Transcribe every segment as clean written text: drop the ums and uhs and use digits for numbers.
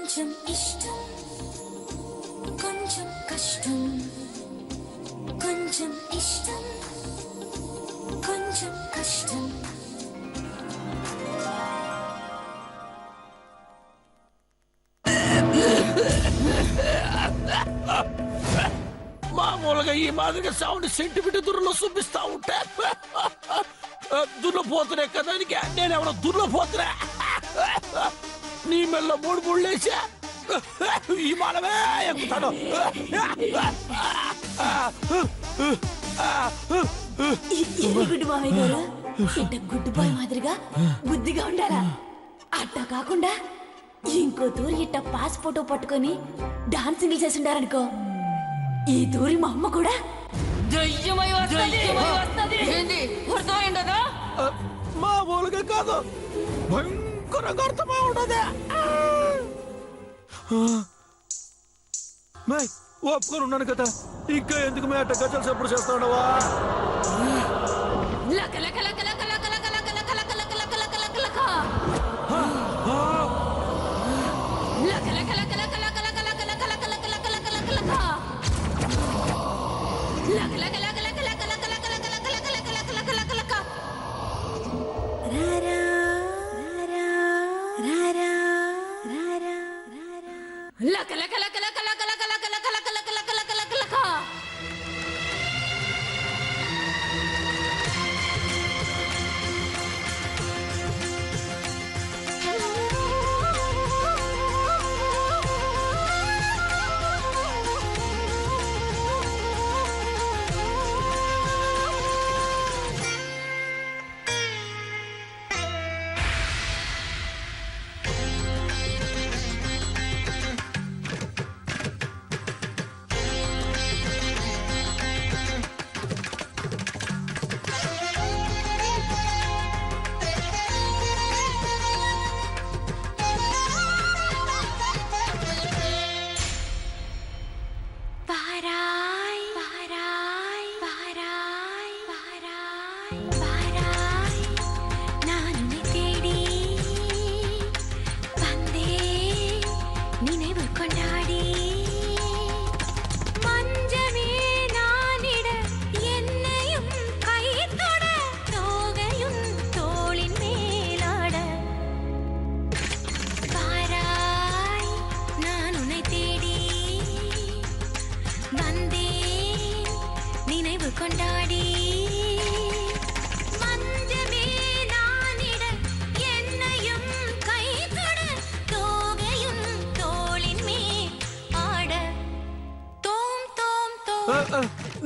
కొంచెం ఇష్టం కొంచెం కష్టం కొంచెం ఇష్టం కొంచెం కష్టం మామూలుగా ఈ మాదిరిగా సౌండ్ సెంటిమీటర్ దూరంలో చూపిస్తా ఉంటే దున్నపోతున్నా కదా నేనెవడో దున్నపోతున్నా నీ మెల్ల మూడు ముళ్ళేసా ఈ మానవే ఎక్కుతాను. గుడ్డు బాబాయ్ గారు ఇట్ట గుడ్డు బాయ్ మాదిరిగా బుద్ధిగా ఉండాలా? అట్టా కాకుండా ఇంకో తూరి ఇట్ట పాస్ ఫోటో పట్టుకొని డాన్సింగ్లు చేసి ఉండారనుకో, ఈ తూరి మా అమ్మ కూడా మామూలుగా కాదు, భయంకరంగా అర్థమై ఉండదు. ఒప్పుకొని ఉన్నాను కదా, ఇంకా ఎందుకు మే అట్ట గజలు ఎప్పుడు చేస్తా ఉండవా?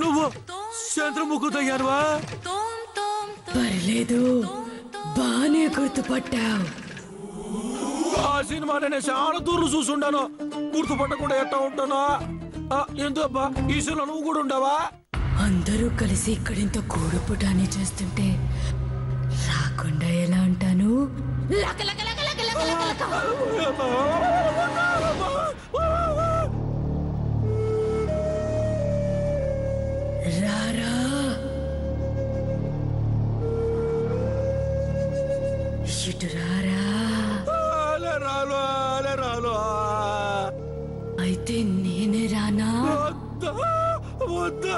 నువ్వు చంద్రముఖుతయ్యానువా? పర్లేదు, బానే గుర్తుపట్టావు. ఆ సినిమా నేను చాలా దూరం చూసుండాను, గుర్తుపట్టకుండా ఎట్టా ఉంటానా? ఎందుకబ్బా ఈ సినిమా నువ్వు కూడా ఉండవా? అందరూ కలిసి ఇక్కడింత గూడుపుటాన్ని చేస్తుంటే రాకుండా ఎలా ఉంటాను? రారా, ఇటు రారా. రాను. అయితే నేనే రానా? వద్దా.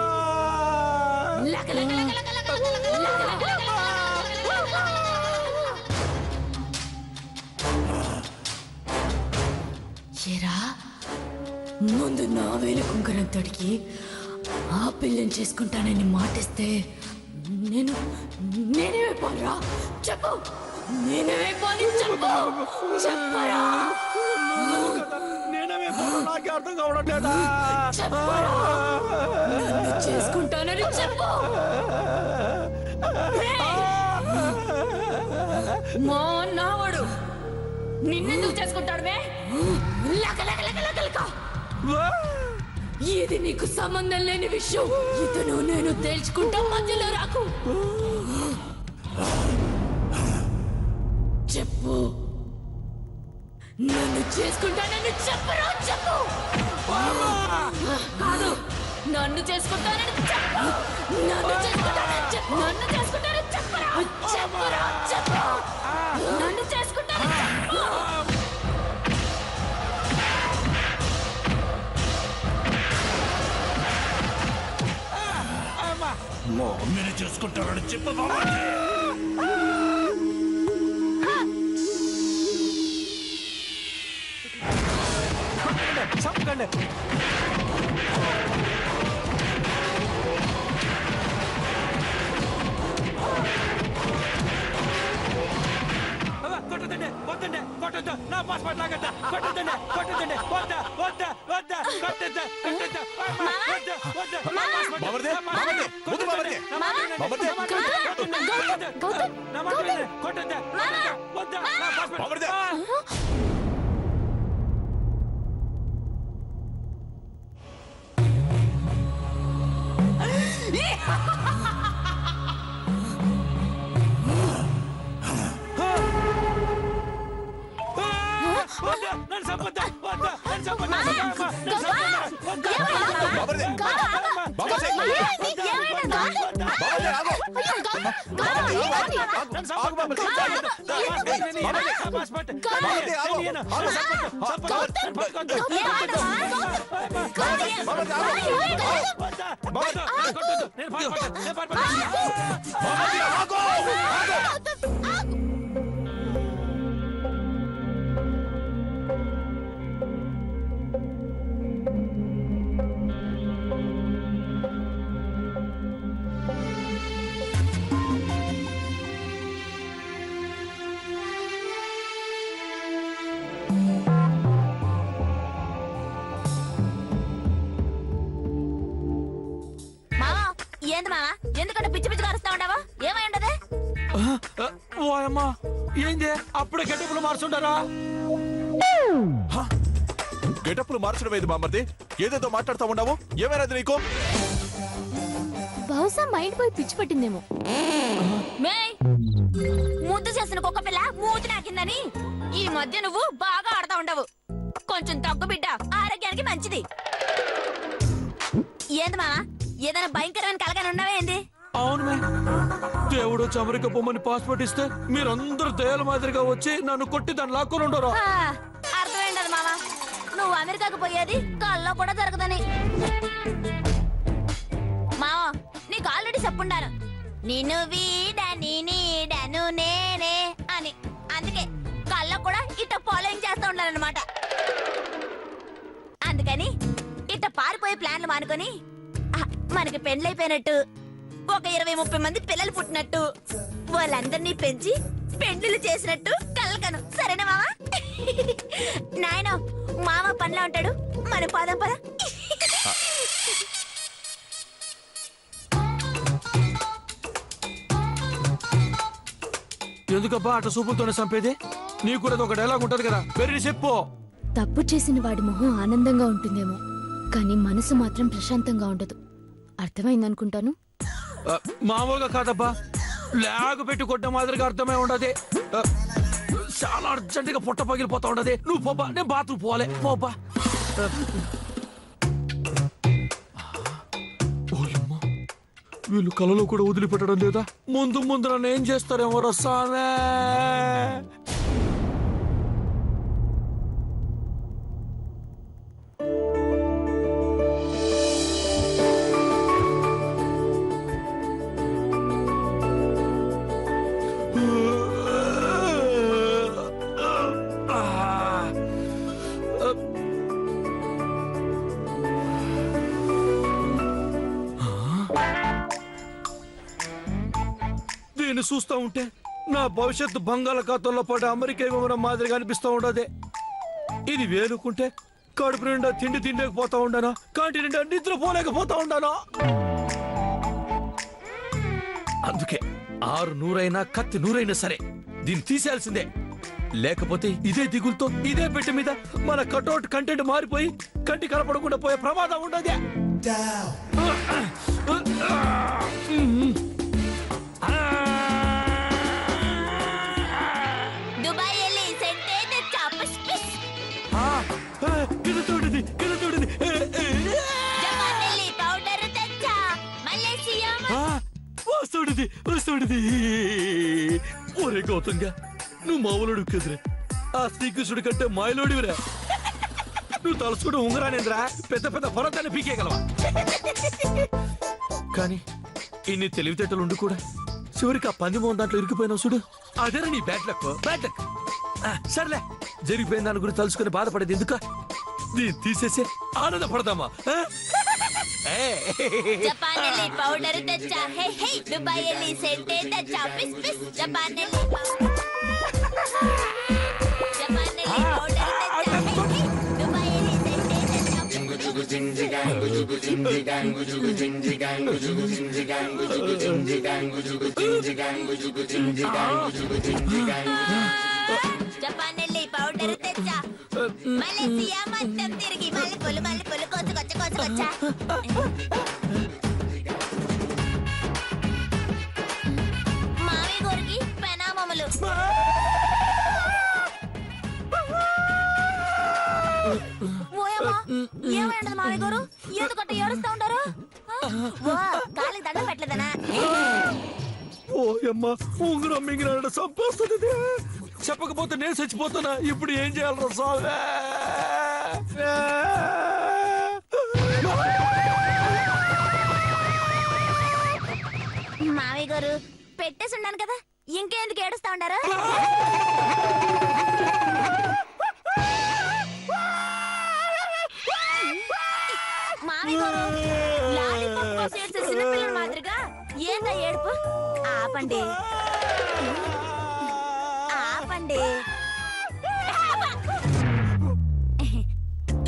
ఏరా, ముందు నా వేలు కుంకరం తడికి ఆ పిల్లని చేసుకుంటానని మాటిస్తే నేనేమైపోరా? చెప్పు, నేనేమైపోని చెప్పు, చెప్పరా? నాకే అర్థం కావట్లేదా? చేసుకుంటానని చెప్పు. మా నావాడు నిన్నెందుకు చేసుకుంటాడు? ఇది నీకు సంబంధం లేని విషయం. ఇతను నేను తేల్చుకుంటా, మధ్యలో రాకు. చెప్పు, నన్ను చేసుకుంటానని చెప్పరా? చెప్పు. కాదు, నన్ను చేసుకుంటానని చెప్పు. నన్ను చేసుకుంటానని చెప్పు. నన్ను చేసుకుంటానని చెప్పరా? చెప్పరా? చెప్పు. నన్ను చేసుకుంటానని చెప్పు. మా అమ్మని చేసుకుంటారని చెప్పు బాబాజీ. చంపకండి. కొట్టదండి వద్దండి కొట్టద్దు నా పాస్పోర్ట్ లాగద్ద కొట్టదండి కొట్టదండి వద్ద వద్ద వద్ద కొట్టద్దు కొట్టద్దు వద్ద వద్ద బాబాజీ, బాబాజీ, వద్దు బాబాజీ. బాబాజీ, నా మాట వినండి కొట్టద్దు వద్ద నా పాస్పోర్ట్ బాబాజీ. నన్ను చంపొద్దు వద్ద నన్ను చంపొద్దు బాబాజీ, బాబాజీ, బాబాజీ, ఆగు. ఆగు బాబాజీ. పాస్పోర్ట్ బాబాజీ, ఆగు. ఆగు. బాబాజీ, ఆగు. ఏంది మావా ఎందుకంటే పిచ్చి పిచ్చి కరుస్తా ఉండవా ఏమై ఉండదు ఓయమ్మా ఏంది అప్పుడే గెటప్పులు మార్చుంటారా గెటప్పులు మార్చడం ఏది బామ్మర్ది? ఏదేదో మాట్లాడుతూ ఉన్నావు. ఏమైనది నీకు? బహుశా మైండ్ పోయి పిచ్చి పట్టిందేమో. ముద్దు చేసిన కుక్క పిల్ల మూతి నాకిందని ఈ మధ్య నువ్వు బాగా ఆడుతా ఉండవు. కొంచెం తగ్గు బిడ్డ, ఆరోగ్యానికి మంచిది. ఏంది మావా ఏదైనా భయంకరమైన కలగానే ఉన్నావే ఏంది? అవును మే దేవుడు చమరిక బొమ్మని పాస్పోర్ట్ ఇస్తే మీరందరూ దయాల మాదిరిగా వచ్చి నన్ను కొట్టి దాన్ని లాక్కొని ఉండరు. అర్థమైంది మావా నువ్వు అమెరికాకు పోయేది కల్లో కూడా జరగదని. మావా నీకు ఆల్రెడీ చెప్పుండాను నిన్ను వీడని నీడను నేనే అని. అందుకే కళ్ళ కూడా ఇట్ట ఫాలోయింగ్ చేస్తూ ఉండాలన్నమాట. అందుకని ఇట్ట పారిపోయే ప్లాన్లు మానుకొని మనకి పెండ్లైపోయినట్టు ఒక 20-30 మంది పిల్లలు పుట్టినట్టు వాళ్ళందరినీ పెంచి పెండ్లు చేసినట్టు కలకను. సరేనా మావా? నాయన మామ పనిలో ఉంటాడు, మన పదం పద. ఎందుకబ్బా అట సూపులతోనే చంపేది? నీకు కూడా ఒక డైలాగ్ ఉంటది కదా, పెరిగి చెప్పు. తప్పు చేసిన వాడి మొహం ఆనందంగా ఉంటుందేమో, కానీ మనసు మాత్రం ప్రశాంతంగా ఉండదు. అర్థమైందనుకుంటాను. మామూలుగా కాదబ్బా, లాగు పెట్టి కొట్టిన మాదిరిగా అర్థమై ఉండదు. చాలా అర్జెంటుగా పొట్ట పగిలిపోతా ఉండదు. నువ్వు పోబ్బా, నేను బాత్రూమ్ పోలే పోబ్బా. వీళ్ళు కలలో కూడా వదిలిపెట్టడం లేదా? ముందు ముందు నన్ను ఏం చేస్తారేమో రసానే. దీన్ని చూస్తా ఉంటే నా భవిష్యత్తు బంగాళాఖాతంలో పడ్డ అమెరికా విమానం మాదిరిగా అనిపిస్తా ఉండదే. ఇది వేలుకుంటే కడుపు నిండా తిండి తిండకపోతా ఉండానా, కంటి నిండా నిద్ర పోలేకపోతా ఉండానా. అందుకే 6 నూరైనా కత్తి నూరైనా సరే దీన్ని తీసేయాల్సిందే. లేకపోతే ఇదే దిగులతో ఇదే పెట్టి మీద మన కటౌట్ కంటెంట్ మారిపోయి కంటి కనపడకుండా పోయే ప్రమాదం ఉండదే. ఒరే గౌతంగా, నువ్వు మామూలుడు కదరా, ఆ శ్రీకృష్ణుడి కంటే మాయలోడివిరా. నువ్వు తలుచుకుంటూ ఉంగరానేంద్రా పెద్ద పెద్ద పొరతాన్ని పీకేయగలవా? కానీ ఇన్ని తెలివితేటలు ఉండి కూడా చివరికి ఆ పంది మోహన్ దాంట్లో ఇరికిపోయినావు చూడు, అదే నీ బ్యాడ్ లక్. Bad luck. సర్లే, జరిగిపోయిన దాని గురించి తలుసుకుని బాధపడేది ఎందుక? దీన్ని తీసేసి ఆనందపడదామా? జపానెల్లి పౌడర్ తెచ్చా, హే హే దుబాయ్ ఎల్లి సెంటే తెచ్చా, పిస్ పిస్ జపానెల్లి పౌడర్ తెచ్చా, హే హే దుబాయ్ ఎల్లి సెంటే తెచ్చా. జపానెల్లి పౌడర్ తెచ్చా, మలేసియా మొత్తం తిరిగి మల్లెపూలు మల్లెపూలు కోసుకొచ్చా. మావి గోరికి పెనామములు. ఓయమ్మా, ఏమైంది మావి గారు? ఎందుకంటే ఏడుస్తా ఉంటారు? ఓ, కాలికి దండం పెట్టలేదనా? ఓ అమ్మ, ఉంగరం మింగిన సంపేస్తుంది. చెప్పకపోతే నేను చచ్చిపోతున్నా. ఇప్పుడు ఏం చేయాలరా స్వామి? మావి గారు పెట్టేసి ఉన్నాను కదా, ఇంకెందుకు ఏడుస్తా ఉండారు? మావి గారు లాలీపాప్ కోసం ఏడ్చే చిన్నపిల్లల మాదిరిగా ఏందా ఏడుపు? ఆపండి ఆపండి.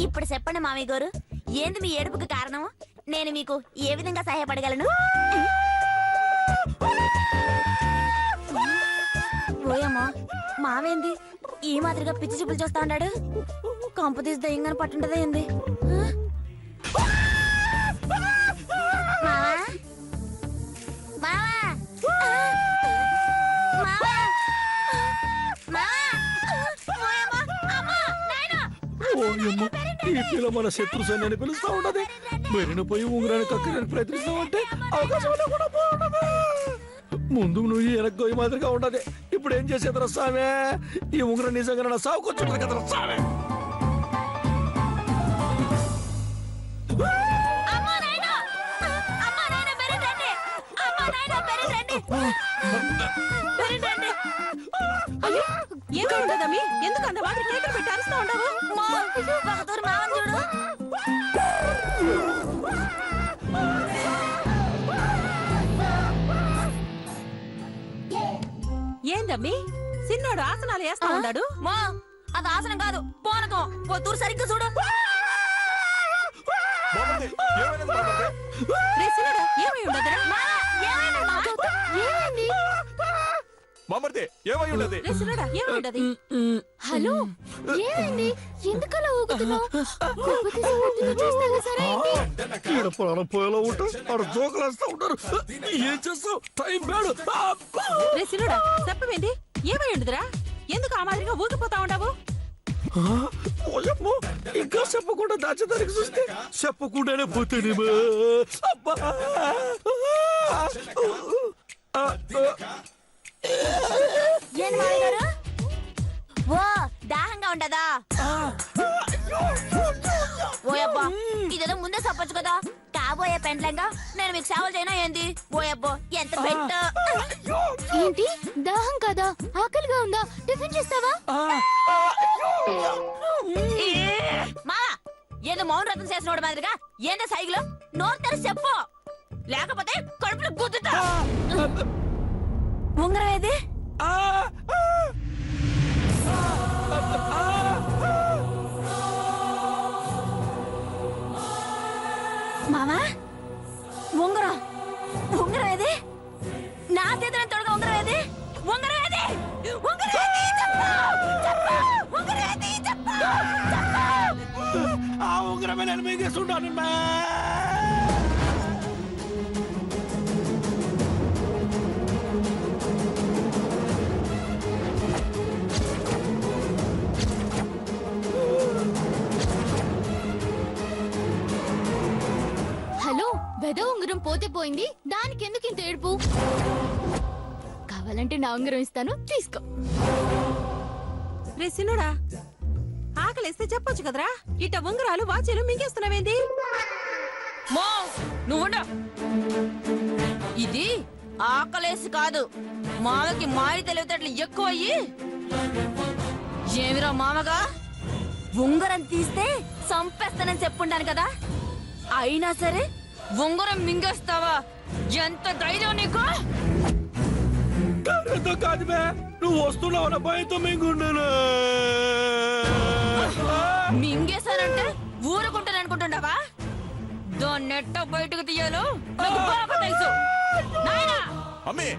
ఇప్పుడు చెప్పండి మావి గారు, ఏంది మీ ఏడుపుకి కారణం? నేను మీకు ఏ విధంగా సహాయపడగలను? ఓయమ్మా, మావేంది ఈ మాదిరిగా పిచ్చి చూపులు చూస్తా ఉన్నాడు? కంపతీసి దయ్యంగానే పట్టుంటదే ఏంది? మావా మావా మావా మావా, ఓయమ్మా, అమ్మా, నాయనా. ఓయమ్మ, ఈ పిల్ల మన శత్రు సైన్యాన్ని పిలుస్తా ఉన్నది. మెరిన పోయి ఉంగరాన్ని కక్కడానికి ప్రయత్నిస్తామంటే అవకాశం కూడా బాగుండదు. ముందు నువ్వు వెనక్కి మాదిరిగా ఉండదు. ఇప్పుడు ఏం చేసేది రస్తామే? ఈ ఉంగరం నిజంగా నా సాగుకొచ్చుంటది కదా రస్తామే. ఏమైందమ్మీ? ఎందుకు అంత వాటి కేకలు పెట్టి అరుస్తా ఉండవు? ఒకతూరు మావని చూడు. ఏందమ్మీ, చిన్నోడు ఆసనాలు వేస్తా ఉన్నాడు? మా అది ఆసనం కాదు, పోనకం. పొత్తూరు సరిగ్గా చూడు. బామ్మర్ది, ఏమైనది బామ్మర్ది? రే చిన్నోడా, ఏమై ఉండదురా? బామ్మర్ది, ఏమై ఉండదు? రే చిన్నోడా, ఏమై ఉండదు? హలో, ఏమైంది? ఎందుకలా ఊగుతున్నావు? చూస్తాగా సరే ఏంటి? ఈడ ప్రాణం పోయేలా ఉంటా, ఆడ జోకులు వేస్తా ఉంటారు. ఏం చేస్తావు? Time bad. రే చిన్నోడా, చెప్పవేంది? ఏమై ఉండదురా? ఎందుకు ఆ మాదిరిగా ఊగిపోతా ఉండవు? ఓయమ్మో, ఇంకా చెప్పకుండా దాచేదానికి చూస్తే చెప్పకుండానే పోతేనే. అబ్బా, ఏంది మావి గారు? ఓ, దాహంగా ఉండదా? ఓయబ్బా, ఇదేదో ముందే చెప్పొచ్చు కదా. కాబోయే పెండ్లంగా నేను మీకు సేవలు చేయనా ఏంది? ఓయబ్బో, ఎంత పెట్ట. ఏంటి, దాహం కదా? ఆకలిగా ఉందా? టిఫిన్ చేస్తావా? మావా, ఏదో మౌన రథం చేసినోడు మాదిరిగా ఏందో సైకిల్ నోరు తెరిచి చెప్పు, లేకపోతే కడుపులో గుద్దుతా. ఉంగరం ఏది? మావా, ఉంగరం ఉంగరం ఏది? నా చేతిలో తొడగా ఉంగరం ఏది? ఉంగరం ఏది? ఉంగరం ఏది? చెప్పు, చెప్పు, ఉంగరం ఏది? చెప్పు, చెప్పు. ఆ ఉంగరమే నేను మింగేస్తుంటాను. హలో, వెద ఉంగరం పోతే పోయింది, దానికి ఎందుకు ఇంత ఏడుపు? కావాలంటే నా ఉంగరం ఇస్తాను, తీసుకో. రే చిన్నోడా, ఆకలిస్తే చెప్పొచ్చు కదరా? ఇట్ట ఉంగరాలు వాచీలు మింగేస్తున్నావేంది? మో నువ్వుండ. ఇది ఆకలేసి కాదు, మామకి మారి తెలివితేటలు ఎక్కువయ్యి. ఏమిరా మామగా ఉంగరం తీస్తే సంపేస్తానని చెప్పుండాను కదా, అయినా సరే ఉంగరం మింగేస్తావా? ఎంత ధైర్యం నీకు? ఎంతో కాదు బే, నువ్వు వస్తున్నావు భయంతో మింగుండాను. మింగేశానంటే ఊరుకుంటాననుకుంటున్నావా? దాన్ని ఎట్ట బయటకు తీయాలో నాకు బాగా తెలుసు. నాయనా అమ్మే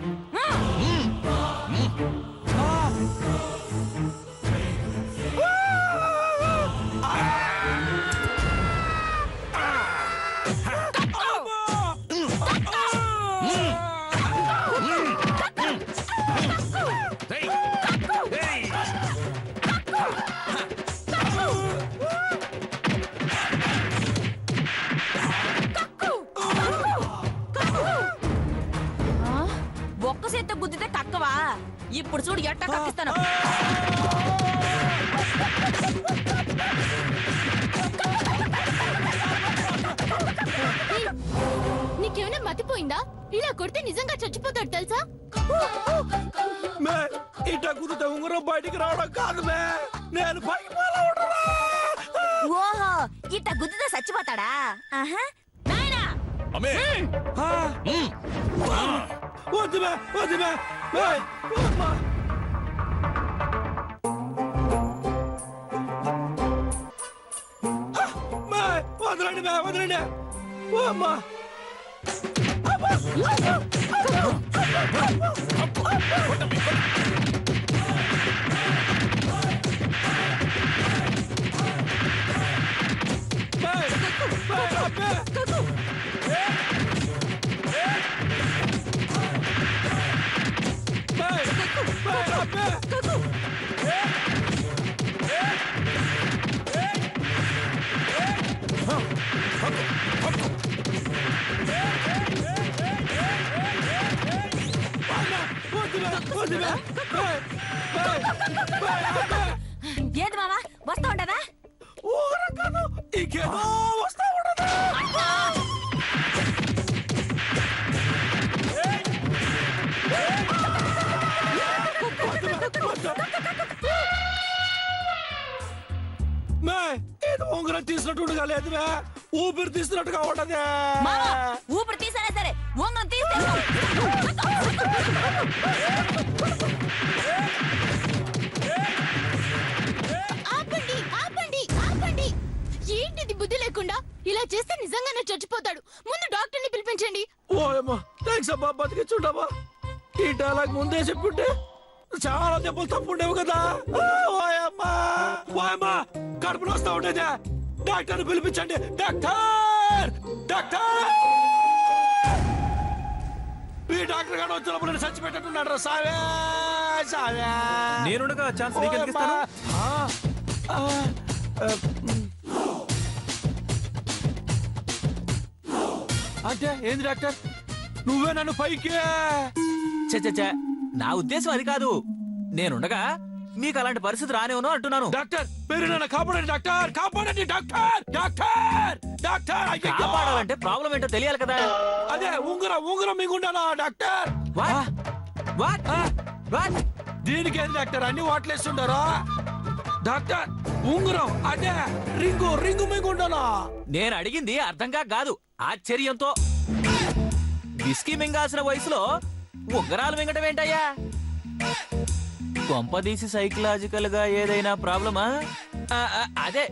ఒక్క చేత్తో గుద్దితే కక్కవా? ఇప్పుడు చూడు ఎట్ట కక్కిస్తాను. నీకేమైనా మతిపోయిందా? ఇలా కొడితే నిజంగా చచ్చిపోతాడు తెలుసా? మే ఇట్లా కుదితే ఉంగరం బయటికి రావడం కాదు మే, నేను పైకి ఓహో ఇట్ట గుద్దితే చచ్చిపోతాడా? ఆహా. నాయనా అమ్మే వద్దు మే, వద్దు మే, మే, అమ్మా. మే, వదలండి మే, వదలండి. ఓ అమ్మా. ఏది మామా వస్తా ఉండదా? ఇంకేదో వస్తా ఉండదు. ఏదో ఉంగరం తీసినట్టుగా లేదు మే, ఊపిరి తీసినట్టుగా ఉండదే. మామా ఊపిరి తీసానే సరే ఉంగరం తీస్తే ఆపండి ఆపండి ఆపండి! ఏంటిది బుద్ధి లేకుండా? ఇలా చేస్తే నిజంగానే చచ్చిపోతాడు. ముందు డాక్టర్ని పిలిపించండి. ఓయమ్మా థ్యాంక్స్ అబ్బా, బతికించుండమ్మా. ఈ డైలాగ్ ముందే చెప్పుంటే చాలా దెబ్బలు తప్పుండేవు కదా. ఓయమ్మా ఓయమ్మా, కడుపు నొస్తా ఉండేదే. డాక్టర్ పిలిపించండి. డాక్టర్ డాక్టర్, ఈ డాక్టర్ గారు వచ్చినప్పుడు నేను చచ్చిపెట్టట్టున్నాడు రా. సావే సావే. నేనుండగా ఛాన్స్ నీకెందుకు ఇస్తాను? అంటే ఏంది డాక్టర్, నువ్వే నన్ను పైకి? చచ్చా, నా ఉద్దేశం అది కాదు. నేనుండగా మీకు అలాంటి పరిస్థితి రానివ్వను అంటున్నాను. డాక్టర్ పేరు నన్ను కాపాడండి డాక్టర్, కాపాడండి డాక్టర్. డాక్టర్ డాక్టర్ అయ్యయ్యో. కాపాడాలంటే ప్రాబ్లం ఏంటో తెలియాలి కదా. అదే ఉంగరం మింగుండాలా డాక్టర్? What what what? దీనికి ఏంది డాక్టర్ అన్ని వాట్లేస్తుండారా? డాక్టర్ ఉంగరం అదే రింగు మింగుండాలా? నేను అడిగింది అర్థంగా కాదు, ఆశ్చర్యంతో. విస్కీ మింగాల్సిన వయసులో ఉంగరాలు మింగటం ఏంటయ్యా? కొంపదీసి సైకలాజికల్ గా ఏదైనా ప్రాబ్లమా? అదే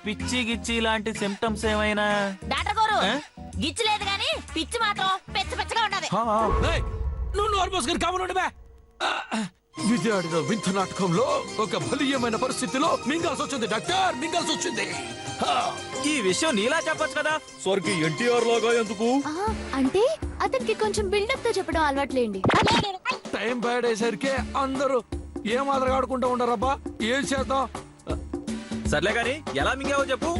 పిచ్చి గిచ్చి లాంటి సిమ్టమ్స్ ఏమైనా? డాక్టర్ గారు ఆ? గిచ్చి లేదు గాని పిచ్చి మాత్రం పెచ్చగా ఉంటది. ఏయ్, నువ్వు నోరు మూసుకొని కామనుండి బే. విధి ఆడిన వింత నాటకంలో ఒక బలీయమైన పరిస్థితిలో మింగాల్సి వచ్చింది డాక్టర్, మింగాల్సి వచ్చింది. ఈ విషయం నీలా చెప్పొచ్చు కదా. స్వర్గీ ఎన్టీఆర్ లాగా ఎందుకు? అంటే అతనికి కొంచెం బిల్డప్ తో చెప్పడం అలవాట్లేండి. టైం బ్యాడ్ అయ్యేసరికి అందరూ ఏం మాదిరిగా ఆడుకుంటూ ఉండరబ్బా. ఏం చేద్దాం? సర్లే గాని ఎలా మింగావో చెప్పు.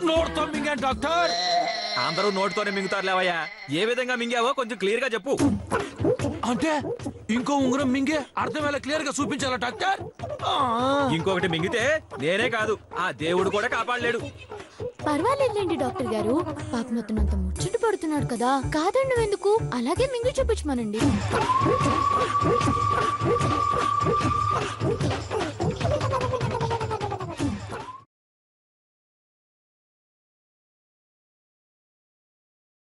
నోరుతో మింగాను డాక్టర్. అందరూ నోటితోనే మింగుతారులేవయ్యా. ఏ విధంగా మింగావో కొంచెం క్లియర్ గా చెప్పు. అంటే ఇంకో ఉంగరం మింగే అర్థమయ్యేలా క్లియర్ గా చూపించాలా డాక్టర్? ఇంకొకటి మింగితే నేనే కాదు, ఆ దేవుడు కూడా కాపాడలేడు. పర్వాలేదులేండి డాక్టర్ గారు, పాప మొత్తం అంత ముచ్చట పడుతున్నాడు కదా, కాదండి ఎందుకు, అలాగే మింగి చూపించమనండి.